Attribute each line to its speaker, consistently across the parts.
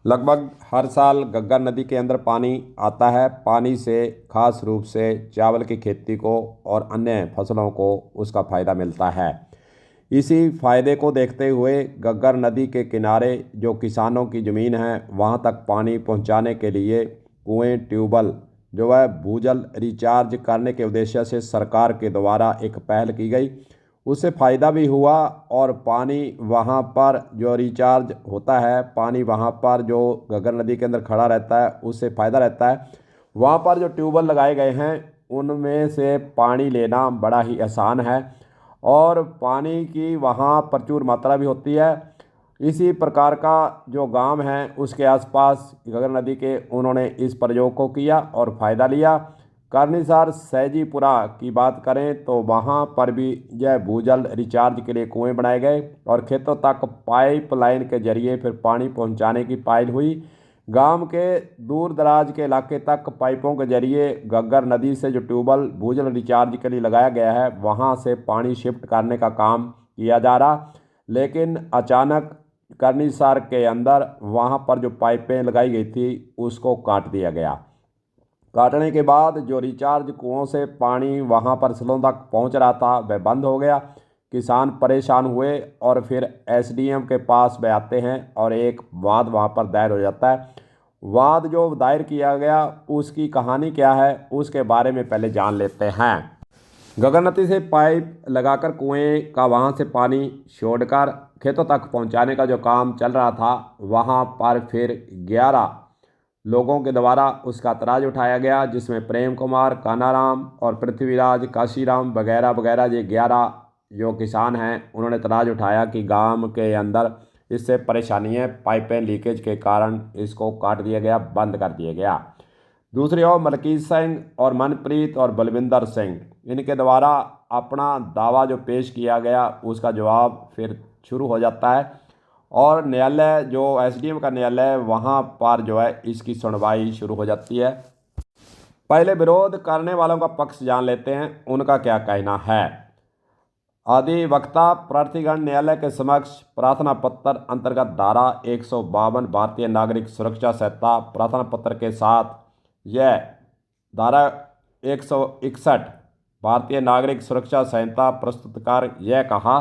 Speaker 1: लगभग हर साल घग्गर नदी के अंदर पानी आता है। पानी से खास रूप से चावल की खेती को और अन्य फसलों को उसका फ़ायदा मिलता है। इसी फायदे को देखते हुए घग्गर नदी के किनारे जो किसानों की ज़मीन है वहाँ तक पानी पहुँचाने के लिए कुएं, ट्यूबवेल जो है भूजल रिचार्ज करने के उद्देश्य से सरकार के द्वारा एक पहल की गई। उससे फ़ायदा भी हुआ और पानी वहाँ पर जो रिचार्ज होता है, पानी वहाँ पर जो घग्गर नदी के अंदर खड़ा रहता है उससे फ़ायदा रहता है। वहाँ पर जो ट्यूबवेल लगाए गए हैं उनमें से पानी लेना बड़ा ही आसान है और पानी की वहाँ प्रचुर मात्रा भी होती है। इसी प्रकार का जो गांव है उसके आसपास घग्गर नदी के उन्होंने इस प्रयोग को किया और फ़ायदा लिया। करनीसर सैजीपुरा की बात करें तो वहाँ पर भी यह भूजल रिचार्ज के लिए कुएं बनाए गए और खेतों तक पाइपलाइन के जरिए फिर पानी पहुँचाने की पहल हुई। गांव के दूर दराज के इलाके तक पाइपों के जरिए घग्गर नदी से जो ट्यूबवेल भूजल रिचार्ज के लिए लगाया गया है वहां से पानी शिफ्ट करने का काम किया जा रहा। लेकिन अचानक करनीसर के अंदर वहां पर जो पाइपें लगाई गई थी उसको काट दिया गया। काटने के बाद जो रिचार्ज कुओं से पानी वहां पर फसलों तक पहुंच रहा था वह बंद हो गया। किसान परेशान हुए और फिर एसडीएम के पास वह आते हैं और एक वाद वहां पर दायर हो जाता है। वाद जो दायर किया गया उसकी कहानी क्या है उसके बारे में पहले जान लेते हैं। घग्गर नदी से पाइप लगाकर कुएं का वहां से पानी छोड़कर खेतों तक पहुंचाने का जो काम चल रहा था वहां पर फिर 11 लोगों के द्वारा उसका तराज उठाया गया, जिसमें प्रेम कुमार, कानाराम और पृथ्वीराज, काशीराम वगैरह वगैरह ये 11 जो किसान हैं उन्होंने तराज उठाया कि गांव के अंदर इससे परेशानी है, पाइपें लीकेज के कारण इसको काट दिया गया, बंद कर दिया गया। दूसरी ओर मलकीत सिंह और मनप्रीत और बलविंदर सिंह इनके द्वारा अपना दावा जो पेश किया गया उसका जवाब फिर शुरू हो जाता है और न्यायालय जो एसडीएम का न्यायालय वहाँ पर जो है इसकी सुनवाई शुरू हो जाती है। पहले विरोध करने वालों का पक्ष जान लेते हैं, उनका क्या कहना है। अधिवक्ता प्रार्थीगण न्यायालय के समक्ष प्रार्थना पत्र अंतर्गत धारा 152 भारतीय नागरिक सुरक्षा संहिता प्रार्थना पत्र के साथ यह धारा 161 भारतीय नागरिक सुरक्षा संहिता प्रस्तुत कर यह कहा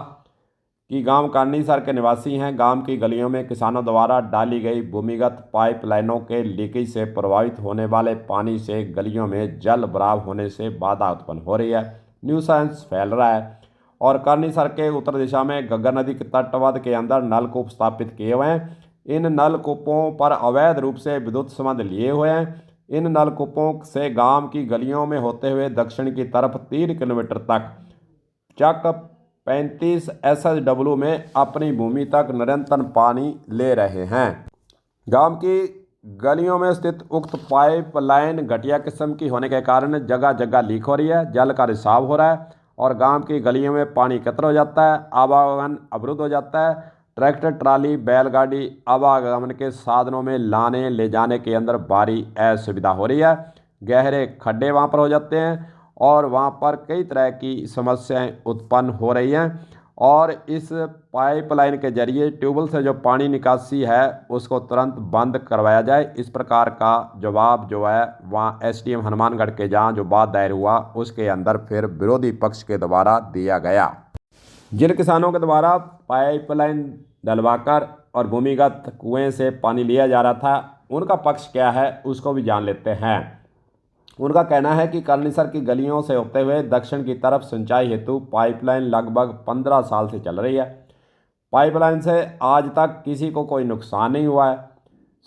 Speaker 1: कि गांव करनीसर के निवासी हैं। गांव की गलियों में किसानों द्वारा डाली गई भूमिगत पाइपलाइनों के लीकेज से प्रभावित होने वाले पानी से गलियों में जल भराव होने से बाधा उत्पन्न हो रही है, न्यूसेंस फैल रहा है और करनीसर के उत्तर दिशा में घग्गर नदी के तटवर्ग के अंदर नलकूप स्थापित किए हुए हैं। इन नलकूपों पर अवैध रूप से विद्युत संबंध लिए हुए हैं। इन नलकूपों से गांव की गलियों में होते हुए दक्षिण की तरफ 3 किलोमीटर तक चक 35 SHW में अपनी भूमि तक निरंतर पानी ले रहे हैं। गांव की गलियों में स्थित उक्त पाइपलाइन घटिया किस्म की होने के कारण जगह जगह लीक हो रही है, जल का रिसाव हो रहा है और गांव की गलियों में पानी एकत्र हो जाता है, आवागमन अवरुद्ध हो जाता है। ट्रैक्टर, ट्राली, बैलगाड़ी आवागमन के साधनों में लाने ले जाने के अंदर भारी असुविधा हो रही है। गहरे खड्डे वहाँ पर हो जाते हैं और वहाँ पर कई तरह की समस्याएं उत्पन्न हो रही हैं और इस पाइपलाइन के जरिए ट्यूबवेल से जो पानी निकासी है उसको तुरंत बंद करवाया जाए। इस प्रकार का जवाब जो है वहाँ एसडीएम हनुमानगढ़ के जहाँ जो बात दायर हुआ उसके अंदर फिर विरोधी पक्ष के द्वारा दिया गया। जिन किसानों के द्वारा पाइपलाइन डलवाकर और भूमिगत कुएं से पानी लिया जा रहा था उनका पक्ष क्या है उसको भी जान लेते हैं। उनका कहना है कि करनीसर की गलियों से होते हुए दक्षिण की तरफ सिंचाई हेतु पाइपलाइन लगभग 15 साल से चल रही है। पाइपलाइन से आज तक किसी को कोई नुकसान नहीं हुआ है।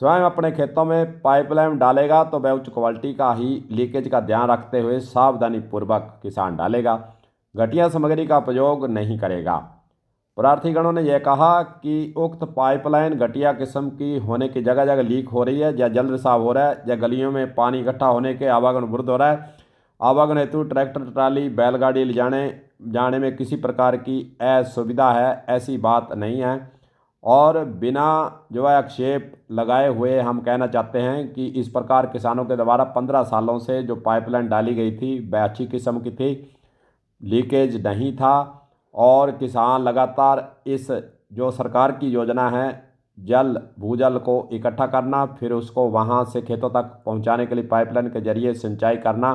Speaker 1: स्वयं अपने खेतों में पाइपलाइन डालेगा तो वह उच्च क्वालिटी का ही लीकेज का ध्यान रखते हुए सावधानी पूर्वक किसान डालेगा, घटिया सामग्री का प्रयोग नहीं करेगा। प्रार्थीगणों ने यह कहा कि उक्त पाइपलाइन घटिया किस्म की होने की जगह जगह लीक हो रही है या जल रिसाव हो रहा है या गलियों में पानी इकट्ठा होने के आवागमन अवरुद्ध हो रहा है। आवागमन हेतु ट्रैक्टर, ट्राली, बैलगाड़ी ले जाने में किसी प्रकार की असुविधा है, ऐसी बात नहीं है। और बिना जो है आक्षेप लगाए हुए हम कहना चाहते हैं कि इस प्रकार किसानों के द्वारा 15 सालों से जो पाइपलाइन डाली गई थी वह अच्छी किस्म की थी, लीकेज नहीं था और किसान लगातार इस जो सरकार की योजना है जल भूजल को इकट्ठा करना, फिर उसको वहाँ से खेतों तक पहुँचाने के लिए पाइपलाइन के जरिए सिंचाई करना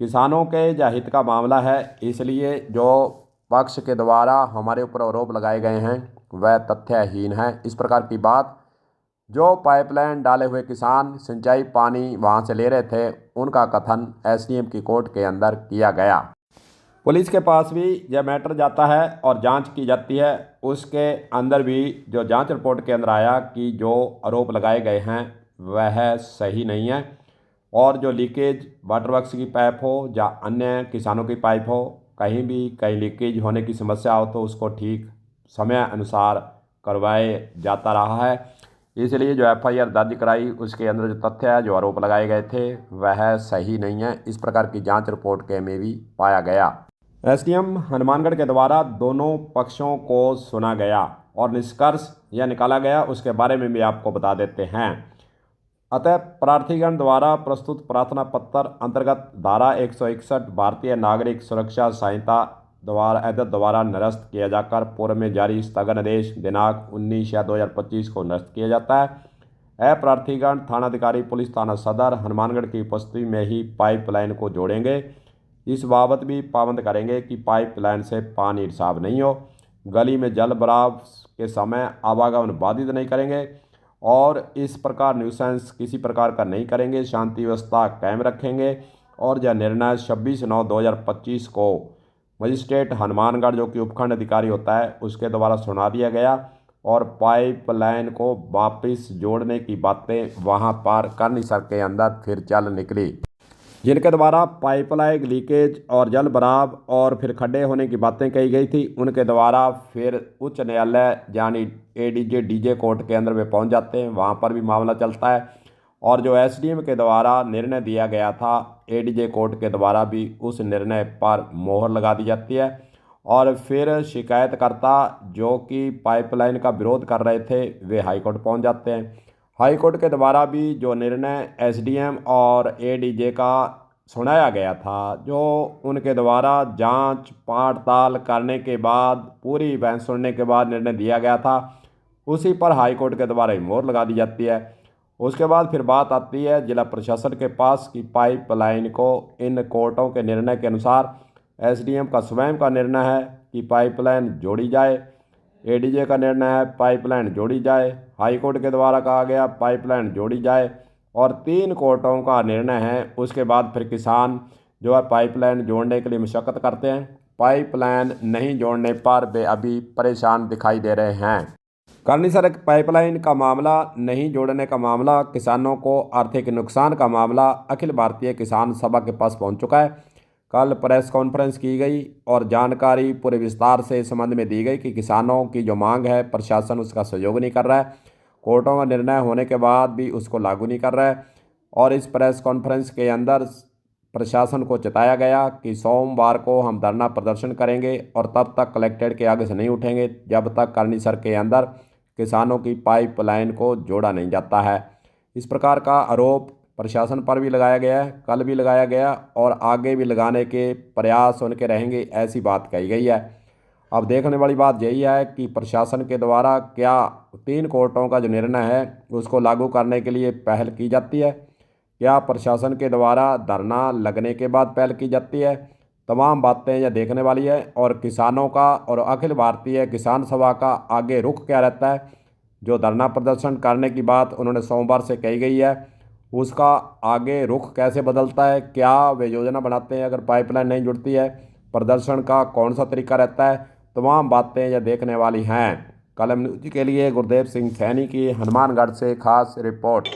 Speaker 1: किसानों के जो हित का मामला है। इसलिए जो पक्ष के द्वारा हमारे ऊपर आरोप लगाए गए हैं वह तथ्यहीन है। इस प्रकार की बात जो पाइपलाइन डाले हुए किसान सिंचाई पानी वहाँ से ले रहे थे उनका कथन एसडीएम की कोर्ट के अंदर किया गया। पुलिस के पास भी यह मैटर जाता है और जांच की जाती है। उसके अंदर भी जो जांच रिपोर्ट के अंदर आया कि जो आरोप लगाए गए हैं वह सही नहीं है और जो लीकेज वाटर वर्क्स की पाइप हो या अन्य किसानों की पाइप हो, कहीं भी कहीं लीकेज होने की समस्या हो तो उसको ठीक समय अनुसार करवाए जाता रहा है। इसलिए जो एफआईआर दर्ज कराई उसके अंदर जो तथ्य है, जो आरोप लगाए गए थे वह सही नहीं है। इस प्रकार की जांच रिपोर्ट के में भी पाया गया। एसडीएम हनुमानगढ़ के द्वारा दोनों पक्षों को सुना गया और निष्कर्ष यह निकाला गया, उसके बारे में भी आपको बता देते हैं। अतः प्रार्थीगण द्वारा प्रस्तुत प्रार्थना पत्र अंतर्गत धारा 161 भारतीय नागरिक सुरक्षा संहिता द्वारा निरस्त किया जाकर पूर्व में जारी स्थगन आदेश दिनांक 19/2025 को निरस्त किया जाता है। प्रार्थीगण थानाधिकारी पुलिस थाना सदर हनुमानगढ़ की उपस्थिति में ही पाइपलाइन को जोड़ेंगे। इस बाबत भी पाबंद करेंगे कि पाइपलाइन से पानी रिसाव नहीं हो, गली में जल भराव के समय आवागमन बाधित नहीं करेंगे और इस प्रकार न्यूसेंस किसी प्रकार का नहीं करेंगे, शांति व्यवस्था कायम रखेंगे। और यह निर्णय 26/9/2025 को मजिस्ट्रेट हनुमानगढ़ जो कि उपखंड अधिकारी होता है उसके द्वारा सुना दिया गया और पाइपलाइन को वापस जोड़ने की बातें वहां पर करनीसर के अंदर फिर चल निकली, जिनके द्वारा पाइपलाइन लीकेज और जल भराव और फिर खड्डे होने की बातें कही गई थी। उनके द्वारा फिर उच्च न्यायालय यानी एडीजे डीजे कोर्ट के अंदर वे पहुंच जाते हैं, वहां पर भी मामला चलता है और जो एसडीएम के द्वारा निर्णय दिया गया था एडीजे कोर्ट के द्वारा भी उस निर्णय पर मोहर लगा दी जाती है और फिर शिकायतकर्ता जो कि पाइपलाइन का विरोध कर रहे थे वे हाईकोर्ट पहुँच जाते हैं। हाईकोर्ट के द्वारा भी जो निर्णय एसडीएम और एडीजे का सुनाया गया था, जो उनके द्वारा जांच पड़ताल करने के बाद पूरी बहस सुनने के बाद निर्णय दिया गया था, उसी पर हाईकोर्ट के द्वारा मोहर लगा दी जाती है। उसके बाद फिर बात आती है जिला प्रशासन के पास कि पाइपलाइन को इन कोर्टों के निर्णय के अनुसार एसडीएम का स्वयं का निर्णय है कि पाइपलाइन जोड़ी जाए, एडीजे का निर्णय है पाइपलाइन जोड़ी जाए, हाईकोर्ट के द्वारा कहा गया पाइपलाइन जोड़ी जाए और 3 कोर्टों का निर्णय है। उसके बाद फिर किसान जो है पाइपलाइन जोड़ने के लिए मशक्कत करते हैं। पाइपलाइन नहीं जोड़ने पर वे अभी परेशान दिखाई दे रहे हैं। करनीसर पाइपलाइन का मामला, नहीं जोड़ने का मामला, किसानों को आर्थिक नुकसान का मामला अखिल भारतीय किसान सभा के पास पहुंच चुका है। कल प्रेस कॉन्फ्रेंस की गई और जानकारी पूरे विस्तार से इस संबंध में दी गई कि किसानों की जो मांग है प्रशासन उसका सहयोग नहीं कर रहा है, कोर्टों का निर्णय होने के बाद भी उसको लागू नहीं कर रहा है। और इस प्रेस कॉन्फ्रेंस के अंदर प्रशासन को चेताया गया कि सोमवार को हम धरना प्रदर्शन करेंगे और तब तक कलेक्ट्रेट के आगे से नहीं उठेंगे जब तक करनीसर के अंदर किसानों की पाइपलाइन को जोड़ा नहीं जाता है। इस प्रकार का आरोप प्रशासन पर भी लगाया गया है, कल भी लगाया गया और आगे भी लगाने के प्रयास उनके रहेंगे, ऐसी बात कही गई है। अब देखने वाली बात यही है कि प्रशासन के द्वारा क्या 3 कोर्टों का जो निर्णय है उसको लागू करने के लिए पहल की जाती है, क्या प्रशासन के द्वारा धरना लगने के बाद पहल की जाती है। तमाम बातें यह देखने वाली है और किसानों का और अखिल भारतीय किसान सभा का आगे रुख क्या रहता है। जो धरना प्रदर्शन करने की बात उन्होंने सोमवार से कही गई है उसका आगे रुख कैसे बदलता है, क्या वे योजना बनाते हैं अगर पाइपलाइन नहीं जुड़ती है, प्रदर्शन का कौन सा तरीका रहता है, तमाम बातें यह देखने वाली हैं। कलम न्यूज के लिए गुरदेव सिंह सैनी की हनुमानगढ़ से खास रिपोर्ट।